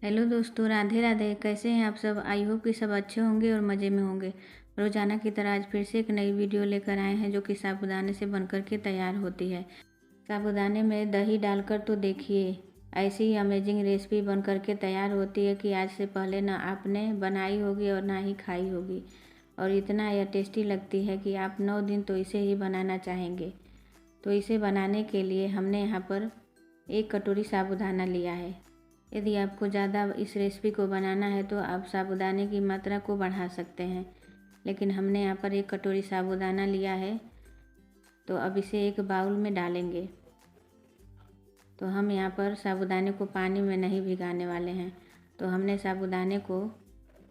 Hello दोस्तों, राधे राधे। कैसे हैं आप सब? आई होप कि सब अच्छे होंगे और मज़े में होंगे। रोजाना की तरह आज फिर से एक नई वीडियो लेकर आए हैं जो कि साबूदाने से बनकर के तैयार होती है। साबूदाने में दही डालकर तो देखिए, ऐसी ही अमेजिंग रेसिपी बनकर के तैयार होती है कि आज से पहले ना आपने बनाई होगी और ना ही खाई होगी। और इतना यह टेस्टी लगती है कि आप 9 दिन तो इसे ही बनाना चाहेंगे। तो इसे बनाने के लिए हमने यहाँ पर 1 कटोरी साबूदाना लिया है। यदि आपको ज़्यादा इस रेसिपी को बनाना है तो आप साबूदाने की मात्रा को बढ़ा सकते हैं, लेकिन हमने यहाँ पर 1 कटोरी साबूदाना लिया है। तो अब इसे एक बाउल में डालेंगे। तो हम यहाँ पर साबूदाने को पानी में नहीं भिगाने वाले हैं। तो हमने साबूदाने को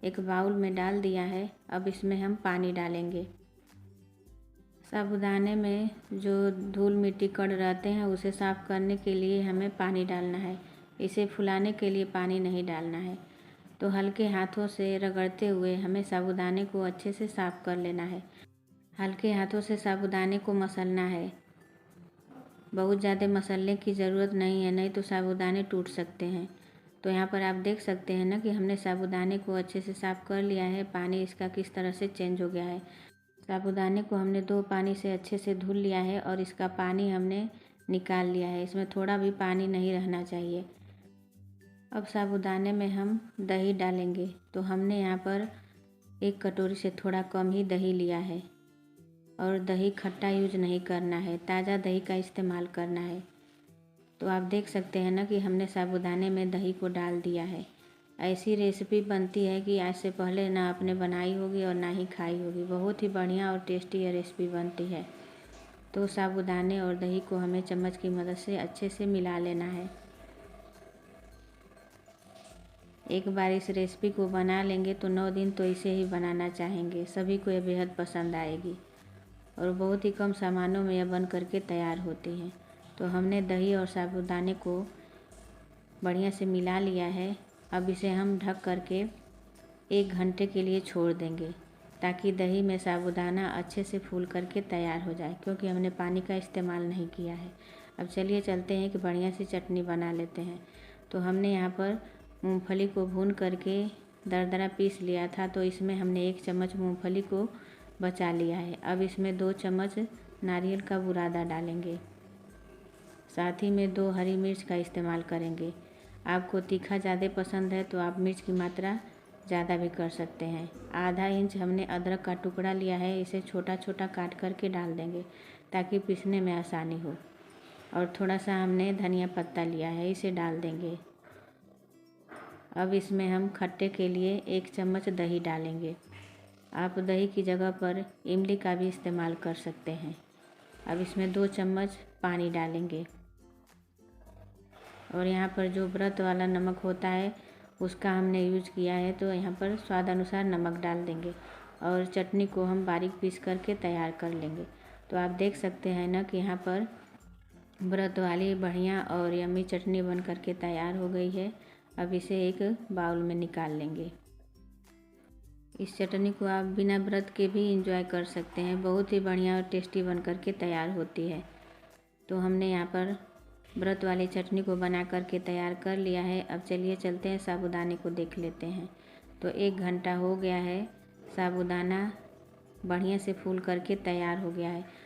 एक बाउल में डाल दिया है। अब इसमें हम पानी डालेंगे। साबूदाने में जो धूल मिट्टी कण रहते हैं उसे साफ़ करने के लिए हमें पानी डालना है। इसे फुलाने के लिए पानी नहीं डालना है। तो हल्के हाथों से रगड़ते हुए हमें साबूदाने को अच्छे से साफ़ कर लेना है। हल्के हाथों से साबूदाने को मसलना है। बहुत ज़्यादा मसलने की ज़रूरत नहीं है, नहीं तो साबूदाने टूट सकते हैं। तो यहाँ पर आप देख सकते हैं ना कि हमने साबूदाने को अच्छे से साफ़ कर लिया है। पानी इसका किस तरह से चेंज हो गया है। साबूदाने को हमने 2 पानी से अच्छे से धुल लिया है और इसका पानी हमने निकाल लिया है। इसमें थोड़ा भी पानी नहीं रहना चाहिए। अब साबूदाने में हम दही डालेंगे। तो हमने यहाँ पर 1 कटोरी से थोड़ा कम ही दही लिया है और दही खट्टा यूज नहीं करना है, ताज़ा दही का इस्तेमाल करना है। तो आप देख सकते हैं ना कि हमने साबूदाने में दही को डाल दिया है। ऐसी रेसिपी बनती है कि आज से पहले ना आपने बनाई होगी और ना ही खाई होगी। बहुत ही बढ़िया और टेस्टी ये रेसिपी बनती है। तो साबूदाने और दही को हमें चम्मच की मदद से अच्छे से मिला लेना है। एक बार इस रेसिपी को बना लेंगे तो 9 दिन तो इसे ही बनाना चाहेंगे। सभी को यह बेहद पसंद आएगी और बहुत ही कम सामानों में यह बन करके तैयार होती है। तो हमने दही और साबूदाने को बढ़िया से मिला लिया है। अब इसे हम ढक करके 1 घंटे के लिए छोड़ देंगे ताकि दही में साबूदाना अच्छे से फूल करके तैयार हो जाए, क्योंकि हमने पानी का इस्तेमाल नहीं किया है। अब चलिए चलते हैं कि बढ़िया सी चटनी बना लेते हैं। तो हमने यहाँ पर मूंगफली को भून करके दरदरा पीस लिया था। तो इसमें हमने 1 चम्मच मूंगफली को बचा लिया है। अब इसमें 2 चम्मच नारियल का बुरादा डालेंगे। साथ ही में 2 हरी मिर्च का इस्तेमाल करेंगे। आपको तीखा ज़्यादा पसंद है तो आप मिर्च की मात्रा ज़्यादा भी कर सकते हैं। आधा इंच हमने अदरक का टुकड़ा लिया है। इसे छोटा छोटा काट करके डाल देंगे ताकि पीसने में आसानी हो। और थोड़ा सा हमने धनिया पत्ता लिया है, इसे डाल देंगे। अब इसमें हम खट्टे के लिए 1 चम्मच दही डालेंगे। आप दही की जगह पर इमली का भी इस्तेमाल कर सकते हैं। अब इसमें 2 चम्मच पानी डालेंगे और यहाँ पर जो व्रत वाला नमक होता है उसका हमने यूज किया है। तो यहाँ पर स्वाद अनुसार नमक डाल देंगे और चटनी को हम बारीक पीस करके तैयार कर लेंगे। तो आप देख सकते हैं ना कि यहाँ पर व्रत वाली बढ़िया और यम्मी चटनी बन करके तैयार हो गई है। अब इसे एक बाउल में निकाल लेंगे। इस चटनी को आप बिना व्रत के भी इंजॉय कर सकते हैं। बहुत ही बढ़िया और टेस्टी बन करके तैयार होती है। तो हमने यहाँ पर व्रत वाली चटनी को बना करके तैयार कर लिया है। अब चलिए चलते हैं साबूदाने को देख लेते हैं। तो 1 घंटा हो गया है। साबूदाना बढ़िया से फूल करके तैयार हो गया है।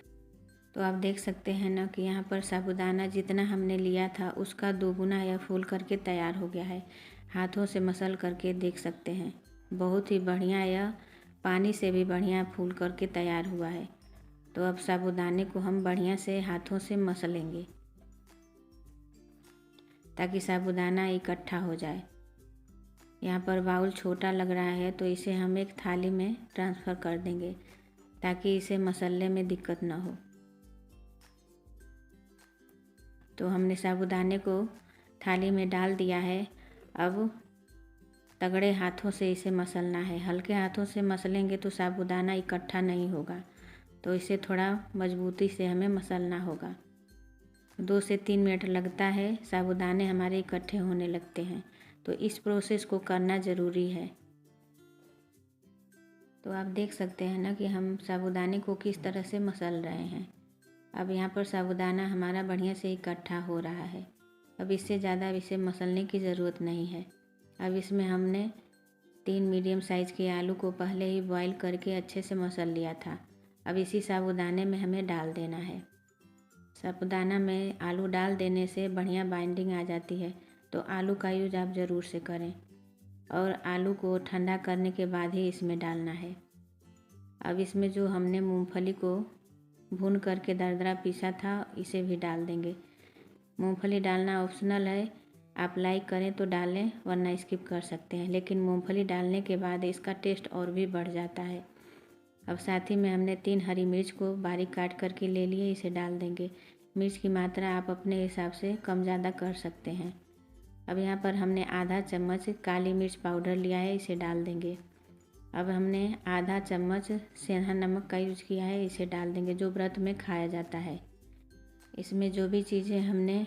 तो आप देख सकते हैं ना कि यहाँ पर साबूदाना जितना हमने लिया था उसका 2 गुना यह फूल करके तैयार हो गया है। हाथों से मसल करके देख सकते हैं। बहुत ही बढ़िया, यह पानी से भी बढ़िया फूल करके तैयार हुआ है। तो अब साबूदाने को हम बढ़िया से हाथों से मसलेंगे ताकि साबूदाना इकट्ठा हो जाए। यहाँ पर बाउल छोटा लग रहा है तो इसे हम एक थाली में ट्रांसफ़र कर देंगे ताकि इसे मसलने में दिक्कत ना हो। तो हमने साबूदाने को थाली में डाल दिया है। अब तगड़े हाथों से इसे मसलना है। हल्के हाथों से मसलेंगे तो साबूदाना इकट्ठा नहीं होगा। तो इसे थोड़ा मजबूती से हमें मसलना होगा। 2 से 3 मिनट लगता है, साबूदाने हमारे इकट्ठे होने लगते हैं। तो इस प्रोसेस को करना ज़रूरी है। तो आप देख सकते हैं ना कि हम साबूदाने को किस तरह से मसल रहे हैं। अब यहाँ पर साबूदाना हमारा बढ़िया से इकट्ठा हो रहा है। अब इससे ज़्यादा इसे मसलने की ज़रूरत नहीं है। अब इसमें हमने 3 मीडियम साइज़ के आलू को पहले ही बॉईल करके अच्छे से मसल लिया था। अब इसी साबूदाने में हमें डाल देना है। साबूदाना में आलू डाल देने से बढ़िया बाइंडिंग आ जाती है, तो आलू का यूज आप ज़रूर से करें और आलू को ठंडा करने के बाद ही इसमें डालना है। अब इसमें जो हमने मूंगफली को भून करके दरदरा पीसा था, इसे भी डाल देंगे। मूंगफली डालना ऑप्शनल है, आप लाइक करें तो डालें वरना स्किप कर सकते हैं, लेकिन मूंगफली डालने के बाद इसका टेस्ट और भी बढ़ जाता है। अब साथ ही में हमने 3 हरी मिर्च को बारीक काट करके ले लिए, इसे डाल देंगे। मिर्च की मात्रा आप अपने हिसाब से कम ज़्यादा कर सकते हैं। अब यहाँ पर हमने आधा चम्मच काली मिर्च पाउडर लिया है, इसे डाल देंगे। अब हमने आधा चम्मच सेंधा नमक का यूज किया है, इसे डाल देंगे, जो व्रत में खाया जाता है। इसमें जो भी चीज़ें हमने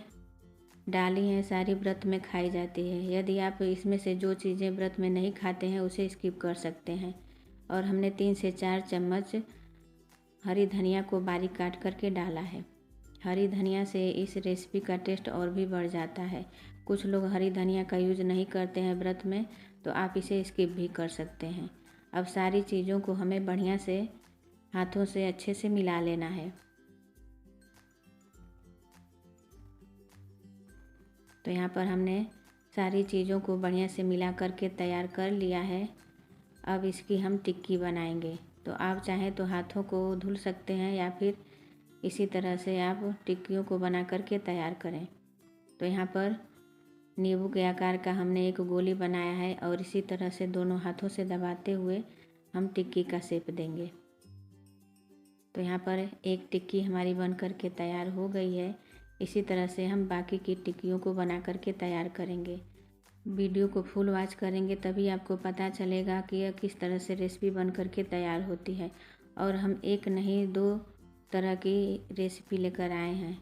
डाली हैं सारी व्रत में खाई जाती है। यदि आप इसमें से जो चीज़ें व्रत में नहीं खाते हैं उसे स्किप कर सकते हैं। और हमने 3 से 4 चम्मच हरी धनिया को बारीक काट करके डाला है। हरी धनिया से इस रेसिपी का टेस्ट और भी बढ़ जाता है। कुछ लोग हरी धनिया का यूज नहीं करते हैं व्रत में, तो आप इसे स्किप भी कर सकते हैं। अब सारी चीज़ों को हमें बढ़िया से हाथों से अच्छे से मिला लेना है। तो यहाँ पर हमने सारी चीज़ों को बढ़िया से मिला करके तैयार कर लिया है। अब इसकी हम टिक्की बनाएंगे। तो आप चाहें तो हाथों को धुल सकते हैं या फिर इसी तरह से आप टिक्कियों को बना करके तैयार करें। तो यहाँ पर नींबू के आकार का हमने एक गोली बनाया है और इसी तरह से दोनों हाथों से दबाते हुए हम टिक्की का शेप देंगे। तो यहाँ पर एक टिक्की हमारी बन करके तैयार हो गई है। इसी तरह से हम बाकी की टिक्कियों को बना करके तैयार करेंगे। वीडियो को फुल वॉच करेंगे तभी आपको पता चलेगा कि यह किस तरह से रेसिपी बन करके तैयार होती है। और हम एक नहीं 2 तरह की रेसिपी लेकर आए हैं।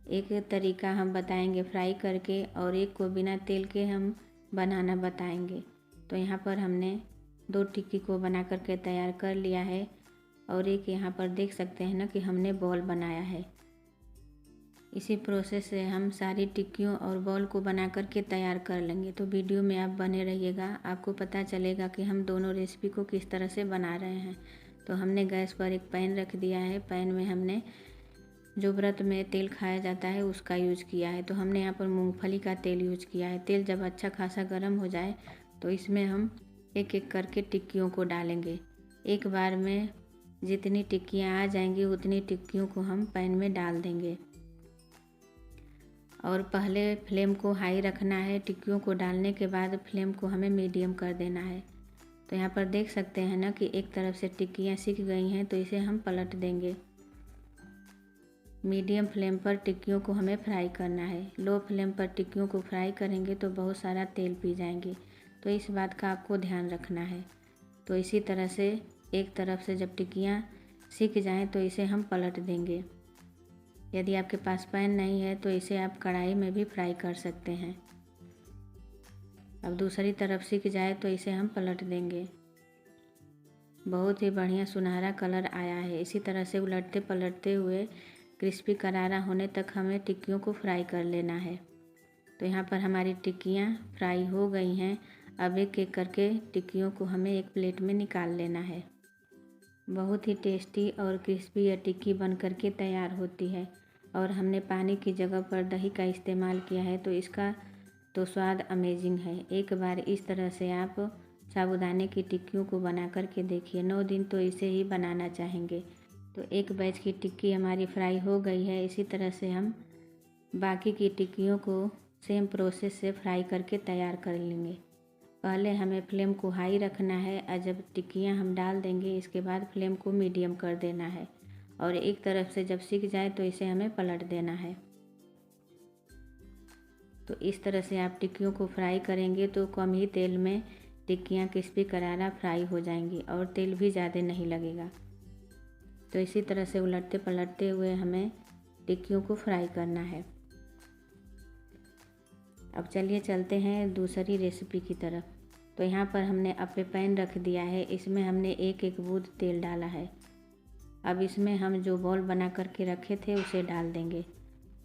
एक तरीका हम बताएंगे फ्राई करके और एक को बिना तेल के हम बनाना बताएंगे। तो यहाँ पर हमने 2 टिक्की को बना करके तैयार कर लिया है और एक यहाँ पर देख सकते हैं ना कि हमने बॉल बनाया है। इसी प्रोसेस से हम सारी टिक्कियों और बॉल को बना करके तैयार कर लेंगे। तो वीडियो में आप बने रहिएगा, आपको पता चलेगा कि हम दोनों रेसिपी को किस तरह से बना रहे हैं। तो हमने गैस पर एक पैन रख दिया है। पैन में हमने जो व्रत में तेल खाया जाता है उसका यूज किया है। तो हमने यहाँ पर मूंगफली का तेल यूज किया है। तेल जब अच्छा खासा गर्म हो जाए तो इसमें हम एक एक करके टिक्कियों को डालेंगे। एक बार में जितनी टिक्कियाँ आ जाएंगी उतनी टिक्कियों को हम पैन में डाल देंगे और पहले फ्लेम को हाई रखना है। टिक्कियों को डालने के बाद फ्लेम को हमें मीडियम कर देना है। तो यहाँ पर देख सकते हैं ना कि एक तरफ से टिक्कियाँ सिक गई हैं, तो इसे हम पलट देंगे। मीडियम फ्लेम पर टिक्कियों को हमें फ्राई करना है। लो फ्लेम पर टिक्कियों को फ्राई करेंगे तो बहुत सारा तेल पी जाएंगे, तो इस बात का आपको ध्यान रखना है। तो इसी तरह से एक तरफ से जब टिक्कियाँ सिक जाएं तो इसे हम पलट देंगे। यदि आपके पास पैन नहीं है तो इसे आप कढ़ाई में भी फ्राई कर सकते हैं। अब दूसरी तरफ सिक जाए तो इसे हम पलट देंगे। बहुत ही बढ़िया सुनहरा कलर आया है। इसी तरह से उलटते पलटते हुए क्रिस्पी करारा होने तक हमें टिक्कियों को फ्राई कर लेना है। तो यहाँ पर हमारी टिक्कियाँ फ्राई हो गई हैं। अब एक एक करके टिक्कियों को हमें एक प्लेट में निकाल लेना है। बहुत ही टेस्टी और क्रिस्पी यह टिक्की बन करके तैयार होती है। और हमने पानी की जगह पर दही का इस्तेमाल किया है, तो इसका तो स्वाद अमेजिंग है। एक बार इस तरह से आप साबूदाने की टिक्कियों को बना करके देखिए, 9 दिन तो इसे ही बनाना चाहेंगे। तो एक बैच की टिक्की हमारी फ्राई हो गई है। इसी तरह से हम बाकी की टिक्कियों को सेम प्रोसेस से फ्राई करके तैयार कर लेंगे। पहले हमें फ्लेम को हाई रखना है और जब टिक्कियाँ हम डाल देंगे इसके बाद फ्लेम को मीडियम कर देना है और एक तरफ से जब सिक जाए तो इसे हमें पलट देना है। तो इस तरह से आप टिक्कियों को फ्राई करेंगे तो कम ही तेल में टिक्कियाँ क्रिस्पी करारा फ्राई हो जाएंगी और तेल भी ज़्यादा नहीं लगेगा। तो इसी तरह से उलटते पलटते हुए हमें टिक्कियों को फ्राई करना है। अब चलिए चलते हैं दूसरी रेसिपी की तरफ। तो यहाँ पर हमने अपने पैन रख दिया है, इसमें हमने एक एक बूंद तेल डाला है। अब इसमें हम जो बॉल बना करके रखे थे उसे डाल देंगे।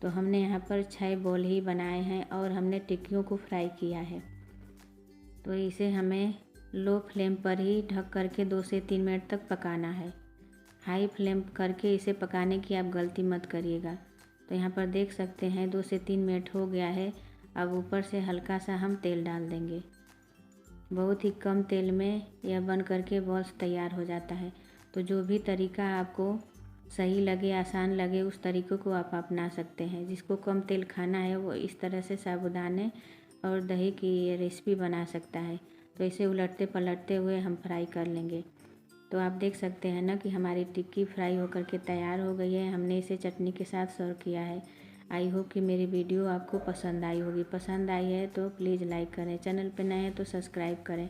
तो हमने यहाँ पर 6 बॉल ही बनाए हैं और हमने टिक्कियों को फ्राई किया है। तो इसे हमें लो फ्लेम पर ही ढक करके 2 से 3 मिनट तक पकाना है। हाई फ्लेम करके इसे पकाने की आप गलती मत करिएगा। तो यहाँ पर देख सकते हैं 2 से 3 मिनट हो गया है। अब ऊपर से हल्का सा हम तेल डाल देंगे। बहुत ही कम तेल में यह बन करके बॉल्स तैयार हो जाता है। तो जो भी तरीका आपको सही लगे, आसान लगे, उस तरीक़ों को आप अपना सकते हैं। जिसको कम तेल खाना है वो इस तरह से साबूदाने और दही की ये रेसिपी बना सकता है। तो इसे उलटते पलटते हुए हम फ्राई कर लेंगे। तो आप देख सकते हैं ना कि हमारी टिक्की फ्राई होकर के तैयार हो गई है। हमने इसे चटनी के साथ सर्व किया है। आई होप कि मेरी वीडियो आपको पसंद आई होगी। पसंद आई है तो प्लीज़ लाइक करें, चैनल पर नए हैं तो सब्सक्राइब करें।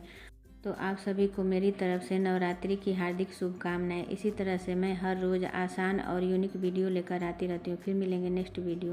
तो आप सभी को मेरी तरफ से नवरात्रि की हार्दिक शुभकामनाएं। इसी तरह से मैं हर रोज़ आसान और यूनिक वीडियो लेकर आती रहती हूँ। फिर मिलेंगे नेक्स्ट वीडियो।